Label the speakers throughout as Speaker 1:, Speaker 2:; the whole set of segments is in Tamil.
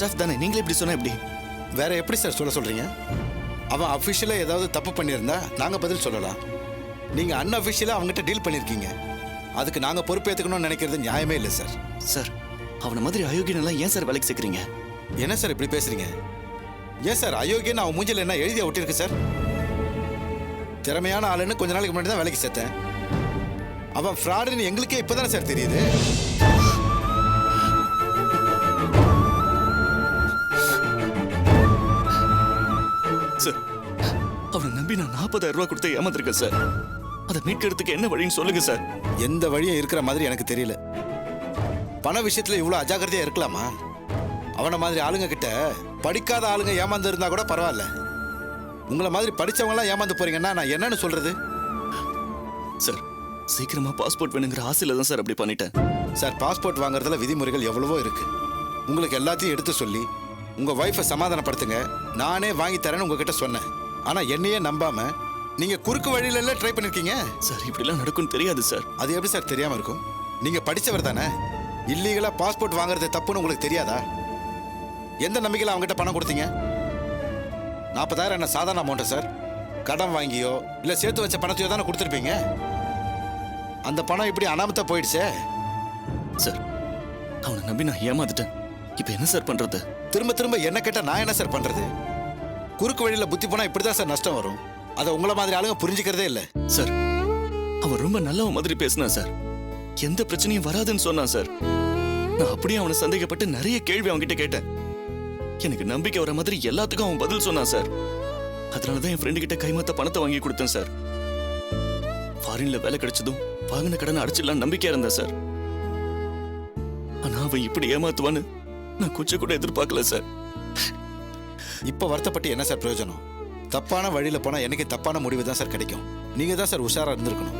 Speaker 1: ஸ்டாஃப் தானே, நீங்களே இப்படி சொன்னா எப்படி?
Speaker 2: வேற எப்படி சார் சொல்றீங்க? அவன் அஃபிஷியலாக ஏதாவது தப்பு பண்ணியிருந்தா நாங்கள் பதில் சொல்லலாம். நீங்கள் அன்அஃபிஷியலாக அவங்ககிட்ட டீல் பண்ணியிருக்கீங்க. அதுக்கு நாங்கள் பொறுப்பேற்றுக்கணும்னு நினைக்கிறது நியாயமே இல்லை சார்.
Speaker 1: சார், அவனை மாதிரி அயோக்கியனெல்லாம் ஏன் சார் வேலைக்கு சேர்க்குறீங்க?
Speaker 2: என்ன சார் இப்படி பேசுறீங்க? ஏன் சார் அயோக்கியன்னு அவன் மூஞ்சில் என்ன எழுதியா ஒட்டிருக்கு சார்? திறமையான ஆளுன்னு கொஞ்ச நாளைக்கு முன்னாடி தான் வேலைக்கு சேர்த்தேன். அவன் ஃப்ராடுன்னு எங்களுக்கே இப்போதானே சார் தெரியுது.
Speaker 1: சார், அவனை நம்பி நான் 40,000 ரூபாய் கொடுத்து ஏமாத்திருக்கேன் சார். அதை மீட்கிறதுக்கு என்ன வழின்னு சொல்லுங்க சார்.
Speaker 2: எந்த வழியும் இருக்கிற மாதிரி எனக்கு தெரியல. பண விஷயத்துல இவ்வளோ அஜாக்கிரதையா இருக்கலாமா? அவனை மாதிரி ஆளுங்க கிட்ட படிக்காத ஆளுங்க ஏமாந்து இருந்தா கூட பரவாயில்ல. உங்களை மாதிரி படிச்சவங்களாம் ஏமாந்து போறீங்கன்னா நான் என்னன்னு சொல்றது?
Speaker 1: சார், சீக்கிரமா பாஸ்போர்ட் வேணுங்கிற ஆசையில தான் சார் அப்படி பண்ணிட்டேன்.
Speaker 2: சார், பாஸ்போர்ட் வாங்குறதுல விதிமுறைகள் எவ்வளவோ இருக்கு. உங்களுக்கு எல்லாத்தையும் எடுத்து சொல்லி உங்க வைஃபை சமாதானப்படுத்துங்க, நானே வாங்கி தரேன்னு உங்ககிட்ட சொன்னேன். ஆனா என்னையே நம்பாம நீங்க குறுக்கு வழியில எல்லாம் ட்ரை பண்ணிருக்கீங்க.
Speaker 1: சார், இப்படிலாம் நடக்கும்னு தெரியாது சார்.
Speaker 2: அது எப்படி சார் தெரியாம இருக்கும்? நீங்க படிச்சவர் தானே. இல்லீகலா பாஸ்போர்ட் வாங்குறது தப்புன்னு உங்களுக்கு தெரியாதா? எந்த நம்பிக்கையில அவங்ககிட்ட பணம் கொடுத்தீங்க? 40,000 என்ன சாதாரண அமௌண்ட்டா சார்? கடன் வாங்கியோ இல்ல சேர்த்து வச்ச பணத்தையோ தானே கொடுத்துருப்பீங்க. அந்த பணம் இப்படி அனாமத்தா போயிடுச்சே.
Speaker 1: சார், அவனை நம்பி நான் ஏமாந்துட்டேன். இப்ப என்ன சார் பண்றது?
Speaker 2: திரும்ப திரும்ப என்ன கேட்டா நான் என்ன சார் பண்றது? குறுக்கு வழியில புத்தி போனா இப்படிதான் சார் நஷ்டம் வரும். அதை உங்களை மாதிரி ஆளுங்க புரிஞ்சுக்கிறதே இல்லை.
Speaker 1: சார், அவன் ரொம்ப நல்லவன் மாதிரி பேசினான் சார். எந்த பிரச்சனையும் வராதுன்னு சொன்னான் சார். நான் அப்படியே அவனை சந்தேகப்பட்டு நிறைய கேள்வி அவன்கிட்ட கேட்டேன். எனக்கு நம்பிக்கை வர மாதிரி எல்லாத்துக்கும் அவன் பதில் சொன்னான் சார். அதனாலதான் என் ஃப்ரெண்டு கிட்ட கைமாத்த பணத்தை வாங்கி கொடுத்தேன் சார். ஃபாரின்ல வேலை கிடைச்சதும் வாங்கின கடனை அடைச்சிடலாம் நம்பிக்கையா இருந்தேன் சார். ஆனா அவன் இப்படி ஏமாத்துவான்னு நான் கொஞ்சம் கூட எதிர்பார்க்கல சார்.
Speaker 2: இப்ப வருத்தப்பட்டு என்ன சார் பிரயோஜனம்? தப்பான வழியில போனா எனக்கு தப்பான முடிவு தான் சார் கிடைக்கும். நீங்க தான் சார் உஷாரா இருந்திருக்கணும்.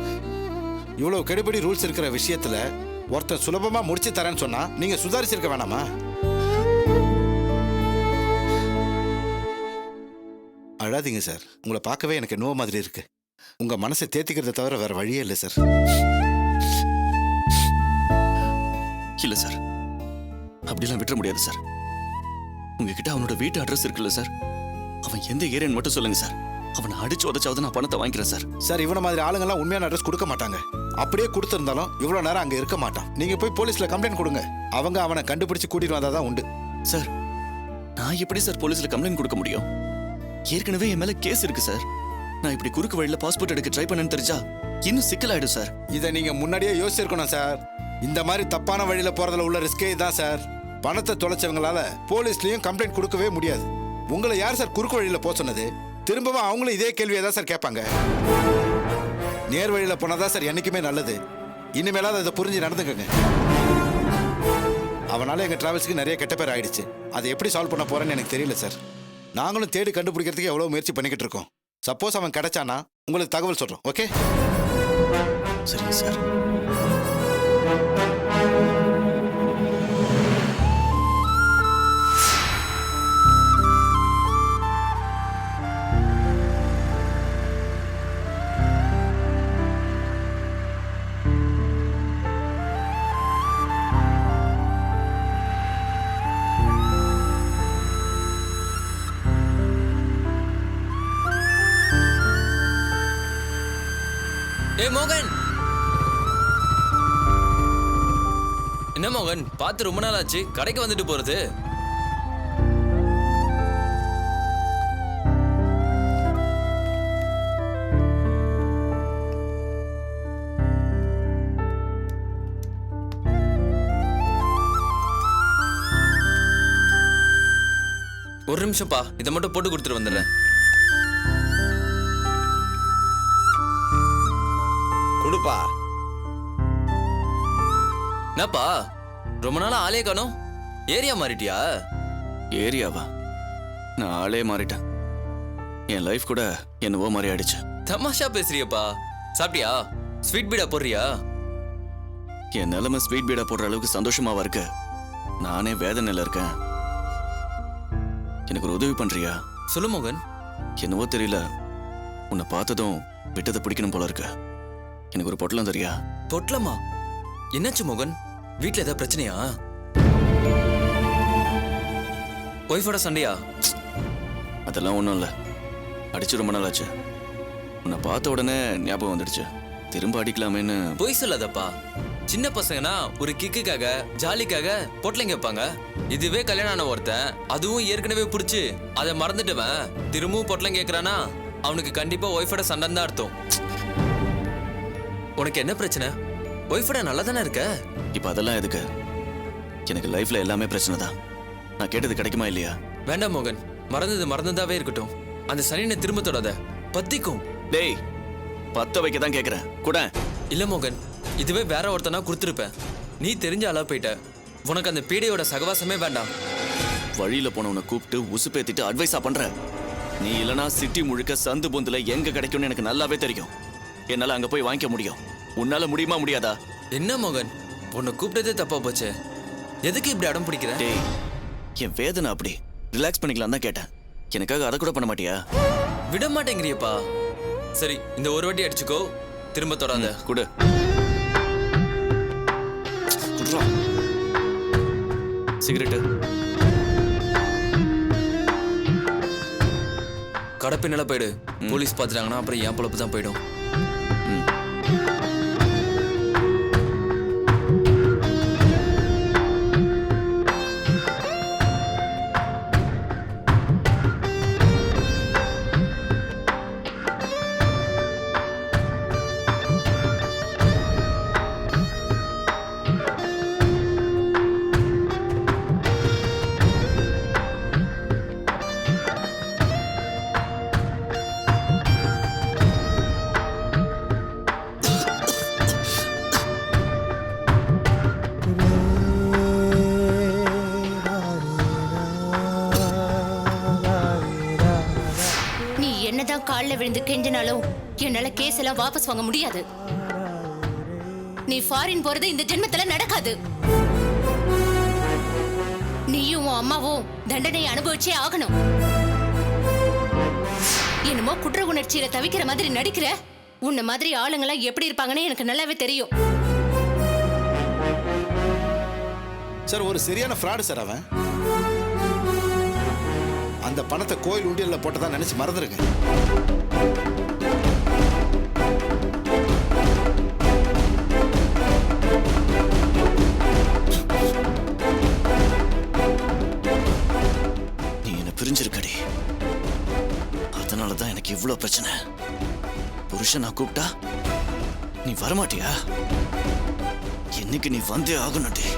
Speaker 2: இவ்வளவு கெடுபடி ரூல்ஸ் இருக்கிற விஷயத்துல ஒருத்தர் சுலபமா முடிச்சு தரேன்னு சொன்னா நீங்க சுதாரிச்சிருக்க வேணாமா? அழாதீங்க சார். உங்களை பார்க்கவே எனக்கு என்னவோ மாதிரி இருக்கு. உங்க மனசை தேத்திக்கிறத தவிர வேற வழியே இல்லை சார்.
Speaker 1: இல்ல சார், அப்படிலாம் விட்டுற முடியாது சார். உங்ககிட்ட அவனோட வீட்டு அட்ரஸ் இருக்குல்ல சார், அவன் எந்த ஏரியான்னு மட்டும் சொல்லுங்க சார். அவனை அடிச்சு உதச்சாவது நான் பணத்தை வாங்கிக்கிறேன் சார்.
Speaker 2: சார், இவன மாதிரி ஆளுங்கெல்லாம் உண்மையான அட்ரஸ் கொடுக்க மாட்டாங்க. அப்படியே கொடுத்திருந்தாலும் இவ்வளவு நேரம் அங்க இருக்க மாட்டான். நீங்க போய் போலீஸ்ல கம்ப்ளைண்ட் கொடுங்க. அவங்க அவனை கண்டுபிடிச்சு கூட்டிட்டு வந்தாதான் உண்டு.
Speaker 1: சார், நான் எப்படி சார் போலீஸ்ல கம்ப்ளைண்ட் கொடுக்க முடியும்? ஏற்கனவே என் மேல கேஸ் இருக்கு சார். நான் இப்படி குறுக்கு வழியில பாஸ்போர்ட் எடுக்க ட்ரை பண்ணேன்னு தெரிஞ்சா இன்னும் சிக்கலாயிடும் சார்.
Speaker 2: இதை நீங்க முன்னாடியே யோசிச்சிருக்கணும் சார். இந்த மாதிரி தப்பான வழியில போறதுல உள்ள ரிஸ்கே தான் சார். பணத்தை தொலைச்சவங்களால போலீஸ்லயும் கம்ப்ளைண்ட் கொடுக்கவே முடியாது. உங்களை யார் சார் குறுக்கு வழியில போக சொன்னது? திரும்பவும் அவங்களும் இதே கேள்வியை தான் சார் கேட்பாங்க. நேர் வழியில போனதான் சார் என்னைக்குமே நல்லது. இனிமேலாவது அதை புரிஞ்சு நடந்துக்கங்க. அவனால எங்க டிராவல்ஸ்க்கு நிறைய கெட்ட பேர் ஆயிடுச்சு. அதை எப்படி சால்வ் பண்ண போறேன்னு எனக்கு தெரியல சார். நாங்களும் தேடி கண்டுபிடிக்கிறதுக்கு எவ்வளவு முயற்சி பண்ணிக்கிட்டு இருக்கோம். சப்போஸ் அவன் கிடைச்சானா உங்களுக்கு தகவல் சொல்றோம். ஓகே?
Speaker 1: சரிங்க சார்.
Speaker 3: மோகன், என்ன மோகன், பார்த்து ரொம்ப நாள் ஆச்சு. கடைக்கு வந்துட்டு போறது? ஒரு நிமிஷம்ப்பா, இதை மட்டும் போட்டு கொடுத்துட்டு வந்துடுறேன்.
Speaker 4: கொடுப்பா.
Speaker 3: என்னப்பா ரொம்ப நாளா ஆளே காணோம்? ஏரியா மாறிட்டியா?
Speaker 1: ஏரியாவா? நான் ஆளே மாறிட்டேன். என் லைஃப் கூட என்னவோ மாதிரி ஆயிடுச்சு.
Speaker 3: தமாஷா பேசுறியப்பா. சாப்பிட்டியா? ஸ்வீட் பீடா போடுறியா?
Speaker 1: என் நிலைமை ஸ்வீட் பீடா போடுற அளவுக்கு சந்தோஷமாவா இருக்கு? நானே வேதனையில இருக்கேன். எனக்கு ஒரு உதவி பண்றியா?
Speaker 3: சொல்லு மோகன்.
Speaker 1: என்னவோ தெரியல, உன்னை பார்த்ததும் விட்டதை பிடிக்கணும் போல இருக்கு. எனக்கு ஒரு பொட்டலம் தெரியா?
Speaker 3: பொட்டலமா? என்னாச்சு மோகன்? வீட்டுல ஏதாவது பிரச்சனையா? ஒய்ஃபோட சண்டையா?
Speaker 1: அதெல்லாம் ஒன்றும் இல்லை. அடிச்சு ரொம்ப நாள் ஆச்சு. உன்னை பார்த்த உடனே ஞாபகம் வந்துடுச்சு. திரும்ப அடிக்கலாமேன்னு.
Speaker 3: பொய் சொல்லாதப்பா. சின்ன பசங்கன்னா ஒரு கிக்குக்காக ஜாலிக்காக பொட்டலைங்க வைப்பாங்க. இதுவே கல்யாணம் ஆன ஒருத்தன், அதுவும் ஏற்கனவே பிடிச்சி அதை மறந்துட்டுவன் திரும்பவும் பொட்டலைங்க கேட்கறானா, அவனுக்கு கண்டிப்பா ஒய்ஃபோட சண்டை தான் அர்த்தம். உனக்கு என்ன பிரச்சனை? ஒய்ஃபோட நல்லா தானே இருக்க.
Speaker 1: இப்போ அதெல்லாம் எதுக்கு? எனக்கு லைஃப்ல எல்லாமே பிரச்சனை தான். நான் கேட்டது கிடைக்குமா இல்லையா?
Speaker 3: வேண்டாம் மோகன், மறந்தது மறந்ததாவே இருக்கட்டும். அந்த சனியனை திரும்ப தொடாத, பத்திக்கும்.
Speaker 1: டேய், பத்த வைக்க தான் கேட்குறேன் கூட.
Speaker 3: இல்ல மோகன், இதுவே வேற ஒருத்தனா கொடுத்துருப்பேன். நீ தெரிஞ்ச அளவு போயிட்ட. உனக்கு அந்த பீடையோட சகவாசமே வேண்டாம்.
Speaker 1: வழியில போனவனை கூப்பிட்டு உசுப்பேத்திட்டு அட்வைஸா பண்ற. நீ இல்லனா சிட்டி முழுக்க சந்து பொந்துல எங்க கிடைக்கும்னு எனக்கு நல்லாவே தெரியும். என்னால அங்க போய் வாங்கிக்க முடியும். உன்னால முடியுமா முடியாதா?
Speaker 3: என்ன மோகன், உன்னை கூப்பிட்டதே தப்பா போச்சு. எதுக்கு இப்படி அடம் பிடிக்கிற?
Speaker 1: டேய், என் வேதனை அப்படி. ரிலாக்ஸ் பண்ணிக்கலாம் தான் கேட்டேன். எனக்காக அதை கூட பண்ண மாட்டியா?
Speaker 3: விட மாட்டேங்கிறியப்பா. சரி, இந்த ஒரு வாட்டி அடிச்சுக்கோ, திரும்ப தொடாத.
Speaker 1: குடு. சிகரெட்டு.
Speaker 3: கடப்பின்னால போயிடு. போலீஸ் பார்த்துட்டாங்கன்னா அப்புறம் என் பொழப்பு தான் போயிடும்.
Speaker 4: என்னதான் கால்ல விழுந்து கெஞ்சினாலும் என்னால கேஸ் எல்லாம் வாபஸ் வாங்க முடியாது. நீ ஃபாரின் போறது இந்த ஜென்மத்துல நடக்காது. நீயும் உன் அம்மாவும் தண்டனை அனுபவிச்சே ஆகணும். என்னமோ குற்ற உணர்ச்சியில தவிக்கிற மாதிரி நடிக்கிற. உன்ன மாதிரி ஆளுங்கெல்லாம் எப்படி இருப்பாங்கன்னு எனக்கு நல்லாவே தெரியும்.
Speaker 2: சார், ஒரு சரியான ஃப்ராடு சார் அவன். அந்த பணத்தை கோயில் உண்டியல்ல போட்டதா நினைச்சு மறந்துருங்க.
Speaker 1: நீ என்ன பிரிஞ்சிருக்கடி. அதனாலதான் எனக்கு இவ்வளவு பிரச்சனை. புருஷன் நான் கூப்பிட்டா நீ வரமாட்டியா? என்னைக்கு நீ வந்தே ஆகணும்டி.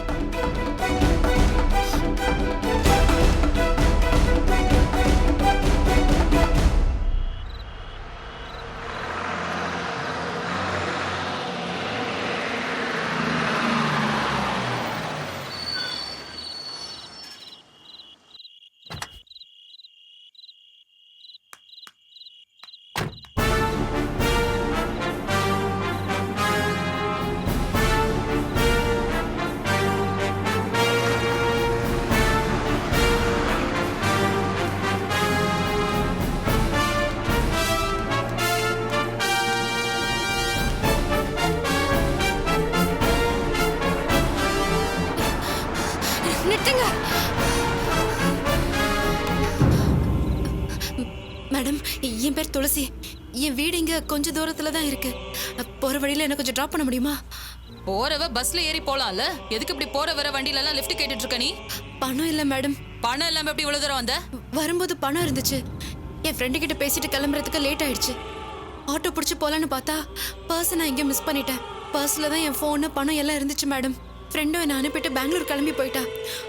Speaker 5: மேடம், என் பேர் துளசி. என் வீடு இங்க கொஞ்ச தூரத்துல தான் இருக்கு. போற வழியில என்ன கொஞ்சம் டிராப் பண்ண முடியுமா?
Speaker 6: போறவ பஸ்ல ஏறி போலாம்ல. எதுக்கு இப்படி போற வர வண்டியில எல்லாம் லிஃப்ட் கேட்டுட்டு இருக்க நீ?
Speaker 5: பணம் இல்ல மேடம்.
Speaker 6: பணம் இல்லாம எப்படி இவ்வளவு தூரம் வந்த?
Speaker 5: வரும்போது பணம் இருந்துச்சு. என் ஃப்ரெண்டு கிட்ட பேசிட்டு கிளம்புறதுக்கு லேட் ஆயிடுச்சு. ஆட்டோ பிடிச்சு போலான்னு பார்த்தா பர்ஸ் நான் இங்க மிஸ் பண்ணிட்டேன். பர்ஸ்ல தான் என் போன் பணம் எல்லாம் இருந்துச்சு மேடம். ஃப்ரெண்டும் என்னை அனுப்பிட்டு பெங்களூர் கிளம்பி போயிட்டா.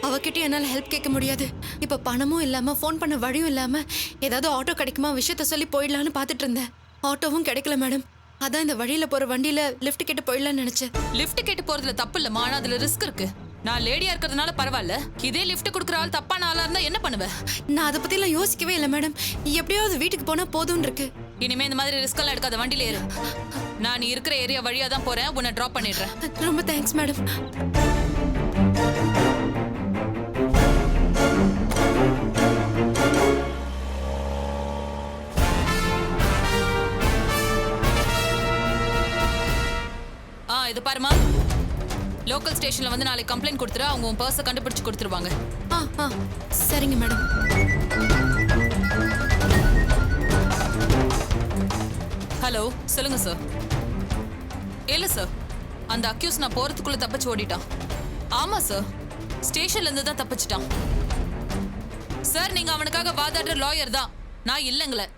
Speaker 5: அவகிட்ட என்னால் ஹெல்ப் கேட்க முடியாது. இப்போ பணமும் இல்லாம ஃபோன் பண்ண வழியும் இல்லாம ஏதாவது ஆட்டோ கிடைக்குமா விஷயத்த சொல்லி போயிடலான்னு பார்த்துட்டு இருந்தேன். ஆட்டோவும் கிடைக்கல மேடம். அதான் இந்த வழியில போற வண்டியில லிஃப்ட் கேட்டு போயிடலான்னு நினைச்சேன்.
Speaker 6: லிஃப்ட் கேட்டு போறதுல தப்பு இல்லம்மா, ஆனா அதுல ரிஸ்க் இருக்கு. நான் லேடியா இருக்கிறதுனால பரவாயில்ல. இதே லிஃப்ட் கொடுக்குற ஆள் தப்பான ஆளா இருந்தா என்ன பண்ணுவ?
Speaker 5: நான் அதை பத்தி எல்லாம் யோசிக்கவே இல்லை மேடம். எப்படியாவது வீட்டுக்கு போனா போதும்னு இருக்கு.
Speaker 6: இனிமே இந்த மாதிரி ரிஸ்க் எல்லாம் எடுக்காத, வண்டியில ஏறு. நான் நீ இருக்கிற ஏரியா வழியா தான் போறேன், உன்னை டிராப் பண்ணிடுறேன்.
Speaker 5: ரொம்ப தேங்க்ஸ் மேடம்.
Speaker 6: இது பாருமா, லோக்கல் ஸ்டேஷன்ல வந்து நாளைக்கு கம்ப்ளைண்ட் கொடுத்துரு, அவங்க உன் பர்ஸை கண்டுபிடிச்சு கொடுத்துருவாங்க.
Speaker 5: ஆ சரிங்க மேடம்.
Speaker 6: ஹலோ, சொல்லுங்க சார். இல்ல சார், அந்த அக்யூஸ் நான் போறதுக்குள்ள தப்பிச்சு ஓடிட்டான். ஆமா சார், ஸ்டேஷன்ல இருந்து தான் தப்பிச்சிட்டான். சார், நீங்க அவனுக்காக வாதாடுற லாயர் தான், நான் இல்லங்களே.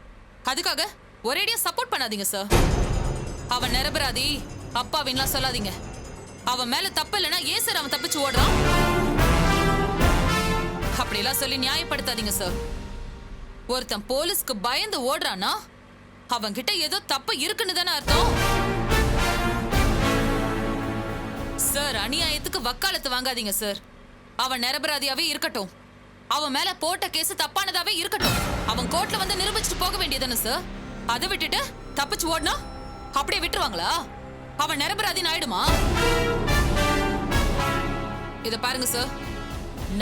Speaker 6: அதுக்காக ஒரேடியா சப்போர்ட் பண்ணாதீங்க சார். அவன் நிரபராதி, அப்பாவின்லாம் சொல்லாதீங்க. அவன் மேல தப்பு இல்லைன்னா ஏன் சார் அவன் தப்பிச்சு ஓடுறான்? அப்படிலாம் சொல்லி நியாயப்படுத்தாதீங்க சார். ஒருத்தன் போலீஸ்க்கு பயந்து ஓடுறானா அவன் கிட்ட ஏதோ தப்பு இருக்குன்னு தானே அர்த்தம். சார், அநியாயத்துக்கு வக்காலத்து வாங்காதீங்க சார். அவன் நிரபராதியாவே இருக்கட்டும், அவன் மேல போட்ட கேஸ் தப்பானதாவே இருக்கட்டும், அவன் கோர்ட்ல வந்து நிரூபிச்சுட்டு போக வேண்டியதானே சார். அதை விட்டுட்டு தப்பிச்சு ஓடுனா அப்படியே விட்டுருவாங்களா? அவன் நிரபராதின்னு ஆயிடுமா? இத பாருங்க சார்,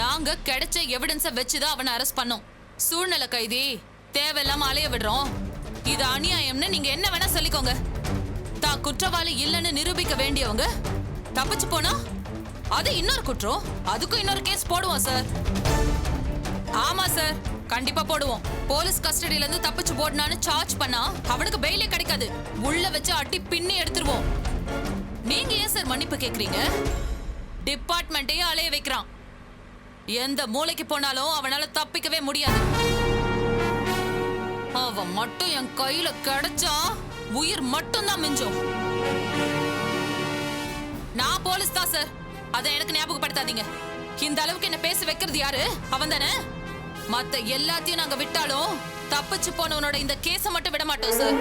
Speaker 6: நாங்க கிடைச்ச எவிடன்ஸ வச்சுதான் அவனை அரெஸ்ட் பண்ணோம். சூழ்நிலை கைதி, தேவையில்லாம அலைய விடுறோம். இது அநியாயம்னு நீங்க என்ன வேணா சொல்லிக்கோங்க. தான் குற்றவாளி இல்லைன்னு நிரூபிக்க வேண்டியவங்க தப்பிச்சு போனா அது இன்னொரு குற்றம், அதுக்கும் இன்னொரு கேஸ் போடுவோம் சார். ஆமா சார், கண்டிப்பா போடுவோம். போலீஸ் கஸ்டடியில இருந்து தப்பிச்சு போடுனான்னு சார்ஜ் பண்ணா அவனுக்கு பெயிலே கிடைக்காது, உள்ள வச்சு அட்டி பின்னி எடுத்துருவோம். நீங்க ஏன் சார் மன்னிப்பு கேக்குறீங்க? டிபார்ட்மெண்ட்டையே அலைய வைக்கிறான். எந்த மூளைக்கு போனாலும் அவனால தப்பிக்கவே முடியாது. அவன் மட்டும் என் கையில கிடைச்சா உயிர் மட்டும் தான் மிஞ்சும். நான் போலீஸ் தான் சார், அதை எனக்கு ஞாபகப்படுத்தாதீங்க. இந்த அளவுக்கு என்ன பேச வைக்கிறது யாரு? அவன் தானே. மத்த எல்லாத்தையும் நாங்க விட்டாலும் தப்பிச்சு போனவனோட இந்த கேஸை மட்டும் விட மாட்டோம் சார்.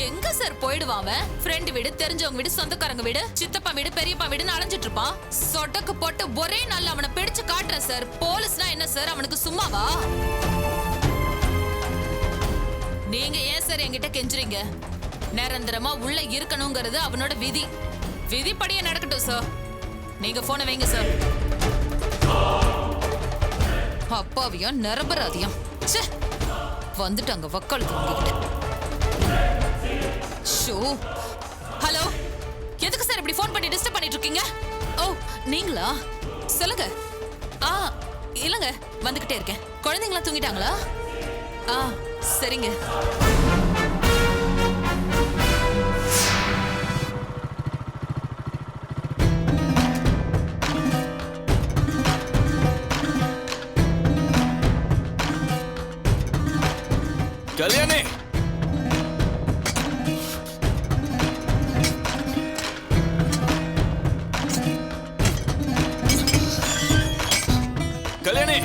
Speaker 6: எங்க சார் போயிடுவான் அவன்? ஃப்ரெண்ட் வீடு, தெரிஞ்சவங்க வீடு, சொந்தக்காரங்க வீடு, சித்தப்பா வீடு, பெரியப்பா வீடுன்னு அலைஞ்சிட்டு இருப்பான். சொடக்கு போட்டு ஒரே நாள்ல அவனை பிடிச்சு காட்டுறேன் சார். போலீஸ்னா என்ன சார், அவனுக்கு சும்மாவா? நீங்க ஏன் சார் என்கிட்ட கெஞ்சுறீங்க? நிரந்தரமா உள்ள இருக்கணுங்கிறது அவனோட விதி. விதிப்படியே நடக்கட்டும் சார். நீங்க போனை வைங்க சார். அப்பாவியா நிரபராதியா வந்துட்டாங்க வக்காலத்து உங்ககிட்ட. ஷோ, ஹலோ, எதுக்கு சார் இப்படி ஃபோன் பண்ணி டிஸ்டர்ப் பண்ணிட்டு இருக்கீங்க? ஓ, நீங்களா? சொல்லுங்க. இல்லங்க, வந்துகிட்டே இருக்கேன். குழந்தைங்களா தூங்கிட்டாங்களா? சரிங்க.
Speaker 1: கல்யாணி, கல்யாணி,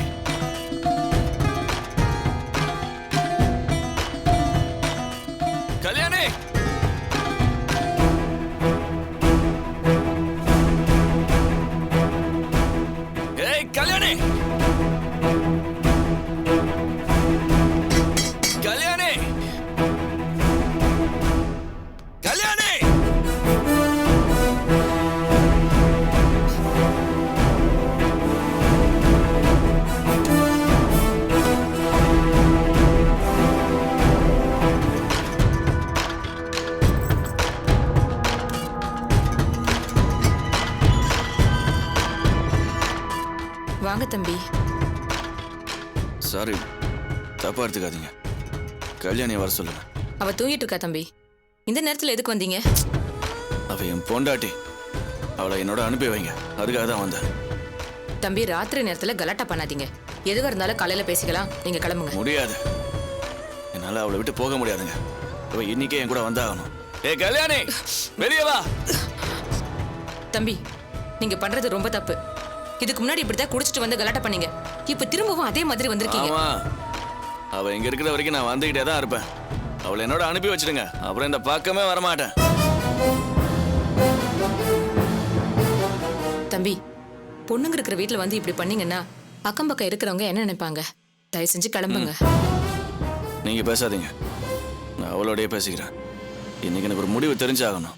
Speaker 1: கல்யாணி, ஏய் கல்யாணி, கல்யாணி, கல்யாணி.
Speaker 7: வாங்க தம்பி.
Speaker 1: சாரி, தப்பா எடுத்துக்காதீங்க. கல்யாணியை வர சொல்லுங்க.
Speaker 7: அவ தூங்கிட்டு இருக்கா தம்பி. இந்த நேரத்துல எதுக்கு வந்தீங்க?
Speaker 1: அவ என் பொண்டாட்டி, அவளை என்னோட அனுப்பி வைங்க, அதுக்காக தான் வந்தேன்.
Speaker 7: தம்பி, ராத்திரி நேரத்துல கலாட்டா பண்ணாதீங்க. எதுவா இருந்தாலும் காலையில பேசிக்கலாம். நீங்க கிளம்புங்க.
Speaker 1: முடியாது, என்னால அவளை விட்டு போக முடியாதுங்க. அவ இன்னைக்கே என் கூட வந்தாகணும். ஏ கல்யாணி, வெளியே வா.
Speaker 7: தம்பி, நீங்க பண்றது ரொம்ப தப்பு. இதுக்கு முன்னாடி இப்படிதான் குடிச்சிட்டு வந்து கலாட்டா பண்ணீங்க. இப்ப திரும்பவும் அதே மாதிரி வந்திருக்கீங்க.
Speaker 1: ஆமா, அவ இங்க இருக்கிற வரைக்கும் நான் வந்துகிட்டே தான் இருப்பேன். அவளை என்னோட அனுப்பி வச்சிடுங்க, அப்புறம் இந்த பக்கமே வரமாட்டேன்.
Speaker 7: தம்பி, பொண்ணுங்க இருக்கிற வீட்டுல வந்து இப்படி பண்ணீங்கன்னா அக்கம் பக்கம் இருக்கிறவங்க என்ன நினைப்பாங்க? தயவு செஞ்சு கிளம்புங்க.
Speaker 1: நீங்க பேசாதீங்க, நான் அவளோடய பேசிக்கிறேன். இன்னைக்கு எனக்கு ஒரு முடிவு தெரிஞ்சாகணும்.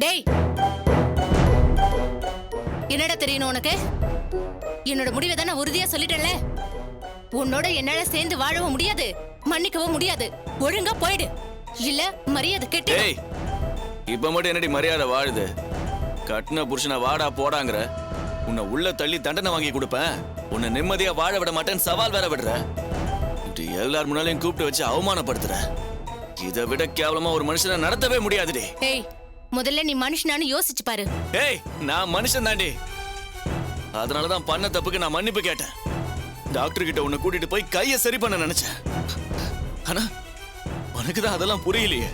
Speaker 4: டேய், என்னடா தெரியணும் உனக்கு? என்னோட முடிவை தான் நான் உறுதியா சொல்லிட்டேன்ல. உன்னோட என்னால சேர்ந்து வாழவும் முடியாது, மன்னிக்கவும் முடியாது. ஒழுங்கா போயிடு, இல்ல மரியாதை கெட்டு.
Speaker 1: ஏய், இப்ப மட்டும் என்னடி மரியாதை வாழுது? கட்டின புருஷனை வாடா போடாங்கிற, உன்னை உள்ள தள்ளி தண்டனை வாங்கி கொடுப்பேன், உன்னை நிம்மதியா வாழ விட மாட்டேன்னு சவால் வேற விடுற, இப்படி எல்லார் முன்னாலையும் கூப்பிட்டு வச்சு அவமானப்படுத்துற. இதை விட கேவலமா ஒரு மனுஷனை நடத்தவே முடியாதுடி.
Speaker 4: ஏய், முதல்ல நீ மனுஷனானு யோசிச்சு பாரு.
Speaker 1: ஏய், நான் மனுஷன் தாண்டி. அதனாலதான் பண்ண தப்புக்கு நான் மன்னிப்பு கேட்டேன். டாக்டர் கிட்ட உன்னை கூட்டிட்டு போய் கையை சரி பண்ண நினைச்சேன். ஆனா உனக்கு தான் அதெல்லாம் புரியலையே.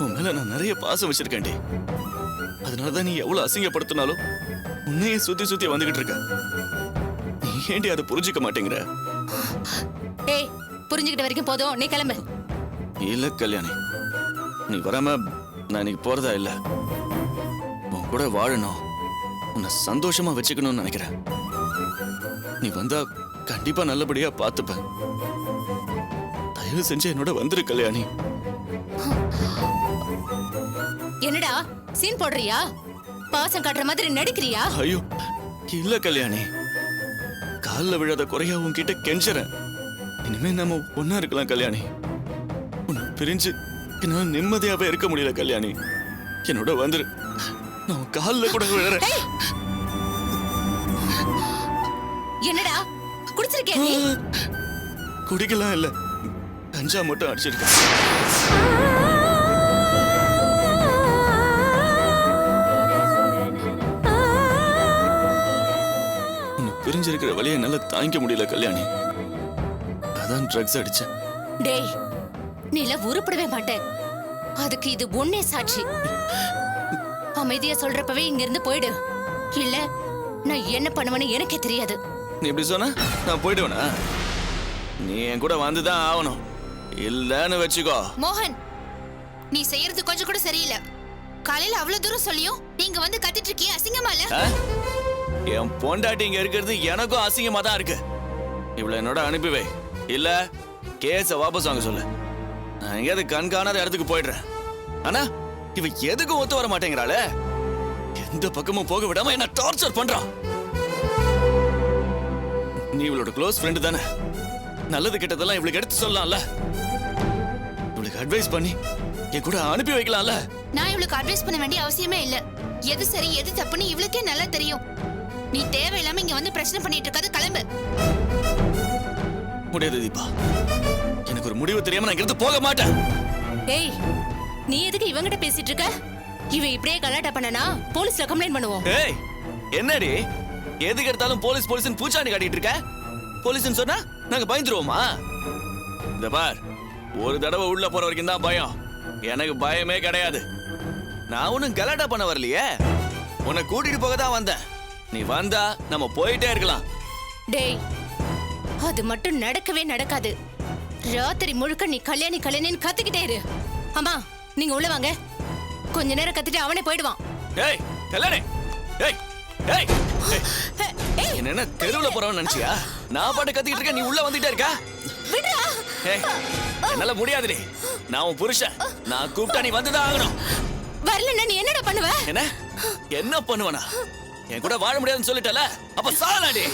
Speaker 1: உன் மேல நான் நிறைய பாசம் வச்சிருக்கேன்டி. அதனாலதான் நீ எவ்வளவு அசிங்கப்படுத்தினாலும் உன்னையே சுத்தி சுத்தி வந்துகிட்டு இருக்க. நீ ஏண்டி அதை புரிஞ்சுக்க மாட்டேங்கிற?
Speaker 4: ஏய், புரிஞ்சுக்கிட்ட வரைக்கும் போதும், நீ கிளம்பு.
Speaker 1: இல்ல கல்யாணி, நீ வராம நான் இன்னைக்கு போறதா இல்ல. உன் கூட வாழணும், உன்னை சந்தோஷமா வச்சுக்கணும்னு நினைக்கிறேன். நீ வந்தா கண்டிப்பா நல்லபடியா பார்த்துப்பேன். தயவு செஞ்சு என்னோட வந்துரு கல்யாணி.
Speaker 4: என்னடா சீன் போடுறியா? பாசம் காட்டுற மாதிரி நடிக்கிறியா?
Speaker 1: ஐயோ இல்ல கல்யாணி, கால்ல விழாத குறையா உன்கிட்ட கெஞ்சறேன். இனிமே நம்ம ஒன்னா இருக்கலாம் கல்யாணி. உன்னை பிரிஞ்சு என்னால நிம்மதியாவே இருக்க முடியல கல்யாணி. என்னோட வந்துரு, நான் கால்ல கூட விழறேன்.
Speaker 4: என்னடா குடிச்சிருக்கே நீ?
Speaker 1: குடிக்கலாம் இல்ல, கஞ்சா மட்டும் அடிச்சிருக்கேன். உன்னை பிரிஞ்சிருக்கிற வழியை என்னால தாங்கிக்க முடியல கல்யாணி. அதான் ட்ரக்ஸ் அடிச்சேன்.
Speaker 4: டேய், நீ எல்லாம் உருப்படவே மாட்டேன். அதுக்கு இது ஒன்னே சாட்சி. அமைதியா சொல்றப்பவே இங்க இருந்து போயிடு. இல்ல நான் என்ன பண்ணுவேன்னு எனக்கே தெரியாது.
Speaker 1: நீ இப்படி சொன்னா நான் போயிடுவேனா? நீ என் கூட வந்துதான் ஆகணும். இல்லன்னு வச்சுக்கோ.
Speaker 8: மோகன், நீ செய்யறது கொஞ்சம் கூட சரியில்லை. காலையில அவ்வளவு தூரம் சொல்லியும் நீங்க வந்து கத்திட்டு இருக்கீங்க, அசிங்கமா இல்ல?
Speaker 1: ஆ? என் பொண்டாட்டி இங்க இருக்கிறது எனக்கும் அசிங்கமா தான் இருக்கு. இவ்வளவு என்னோட அனுப்பி வை, இல்ல கேஸ வாபஸ் வாங்க சொல்லு. நான் எங்கேயாவது கண்காணாத இடத்துக்கு போயிடுறேன். ஆனா இவ எதுக்கும் ஒத்து வர மாட்டேங்கிறாளே. எந்த பக்கமும் போக விடாம என்ன டார்ச்சர் பண்றான். நீ இவளோட க்ளோஸ் ஃப்ரெண்டு தானே, நல்லது கெட்டதெல்லாம் இவளுக்கு எடுத்து சொல்லலாம்ல. இவளுக்கு அட்வைஸ் பண்ணி என் கூட அனுப்பி வைக்கலாம்ல.
Speaker 8: நான் இவளுக்கு அட்வைஸ் பண்ண வேண்டிய அவசியமே இல்ல. எது சரி எது தப்புன்னு இவளுக்கே நல்லா தெரியும். நீ தேவையில்லாம இங்க வந்து பிரச்சனை பண்ணிட்டு இருக்காது, கிளம்பு.
Speaker 1: முடியாது தீபா, எனக்கு ஒரு முடிவு தெரியாம நான் இருந்து போக மாட்டேன்.
Speaker 4: ஏய், நீ எதுக்கு இவங்கிட்ட பேசிட்டு இருக்க? இவன் இப்படியே கலாட்டா பண்ணனா போலீஸ்ல கம்ப்ளைண்ட் பண்ணுவோம்.
Speaker 1: ஏய், என்னடி எதுக்கு எடுத்தாலும் போலீஸ் போலீஸ்னு பூச்சாண்டி காட்டிட்டு இருக்க? போலீஸ்னு சொன்னா நாங்க பயந்துருவோமா? இந்த பார், ஒரு தடவை உள்ள போற வரைக்கும் தான் பயம். எனக்கு பயமே கிடையாது. நான் ஒன்னும் கலாட்டா பண்ண வரலையே, உன்னை கூட்டிட்டு போக தான் வந்தேன். நீ வந்தா நம்ம போயிட்டே இருக்கலாம்.
Speaker 4: டேய், அது மட்டும் நடக்கவே நடக்காது. ராத்திரி முழுக்க நீ கல்யாணி கல்யாணின்னு கத்திக்கிட்டே இரு. அம்மா, நீங்க உள்ள வாங்க. கொஞ்ச நேரம் கத்திட்டு அவனே போயிடுவான்.
Speaker 1: ஏய் கல்யாணி, ஏய் ஏய் ஏய், என்ன தெருவுல போறவன்னு நினைச்சியா? நான் பாட்டு கத்திக்கிட்டு இருக்கேன், நீ உள்ள வந்துட்டே இருக்க.
Speaker 4: விடுடா.
Speaker 1: ஏய், என்னால முடியாதுடி. நான் உன் புருஷன், நான் கூப்பிட்டா நீ வந்துதான் ஆகணும்.
Speaker 4: வரலன்னா நீ என்னடா பண்ணுவ?
Speaker 1: என்ன பண்ணுவனா? என் கூட வாழ முடியாதுன்னு சொல்லிட்டல, அப்ப சாகலாடி.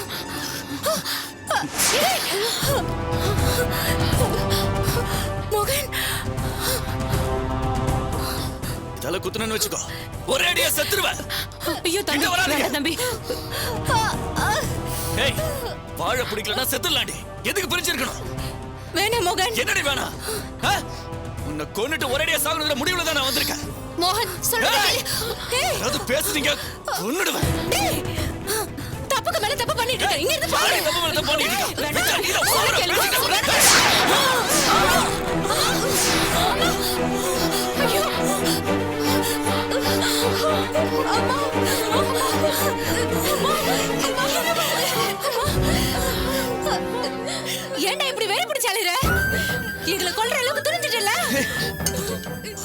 Speaker 4: மோகன்,
Speaker 1: தலை குத்துனன்னு வச்சுக்கோ, ஒரே அடியா செத்துருவேன்.
Speaker 7: ஐயோ தம்பி, வேண்டாம் தம்பி.
Speaker 1: ஏய், வாழ பிடிக்கலன்னா செத்துடலாண்டி. எதுக்கு பிரிஞ்சிருக்கணும்?
Speaker 4: வேணாம் மோகன்.
Speaker 1: என்னடி வேணாம்? உன்னை கொன்னுட்டு ஒரே அடியா சாகணுங்கிற முடிவுல தான் நான் வந்திருக்கேன்.
Speaker 4: மோகன் சொல்றது
Speaker 1: ஏய்,
Speaker 4: கேளு.
Speaker 1: ஏதாவது பேசுறீங்க கொன்னுடுவேன்.
Speaker 4: டேய், தப்புக்கு மேல தப்பு பண்ணிட்டு இருக்க. இங்க இருந்து
Speaker 1: யாரை
Speaker 4: போடு.
Speaker 1: தப்பு மேல தப்பு பண்ணிட்டு இருக்க?
Speaker 4: வேண்டாம்.
Speaker 1: நீ தான் போற,
Speaker 4: கேளு.
Speaker 1: பேசிட்டு
Speaker 4: வேண்டாம். ஐயோ. ஏன்டா இப்படி வேற பிடிச்சு அழுற? எங்களை கொல்ற அளவுக்கு துணிஞ்சிட்டல.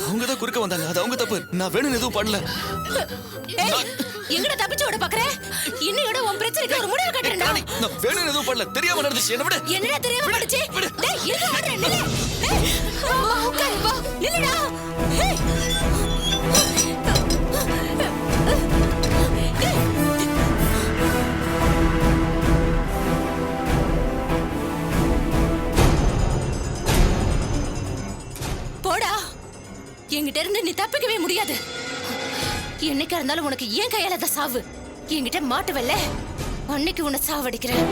Speaker 1: அவங்க தான் குறுக்க வந்தாங்க, அது அவங்க தப்பு. நான் வேணும்னு எதுவும் பண்ணல.
Speaker 4: ஏய், எங்கடா தப்பிச்சு ஓட பாக்குற? இன்னையோட உன் பிரச்சனைக்கு ஒரு முடிவு கட்டுறேன்டா.
Speaker 1: நான் வேணும்னு எதுவும் பண்ணல, தெரியாம நடந்துச்சு. என்ன விடு.
Speaker 4: என்னடா தெரியாம படிச்சு? டேய், எங்க ஓடுற? நில்லு. டேய், வா, உட்காரு, வா. நில்லுடா. ஏய். போடா. என்கிட்ட இருந்து நீ தப்பிக்கவே முடியாது. என்னைக்கா இருந்தாலும் உனக்கு ஏன் கையால தான் சாவு. என்கிட்ட மாட்டுவல்ல, அன்னைக்கு உன்னை சாவடிக்கிறேன்.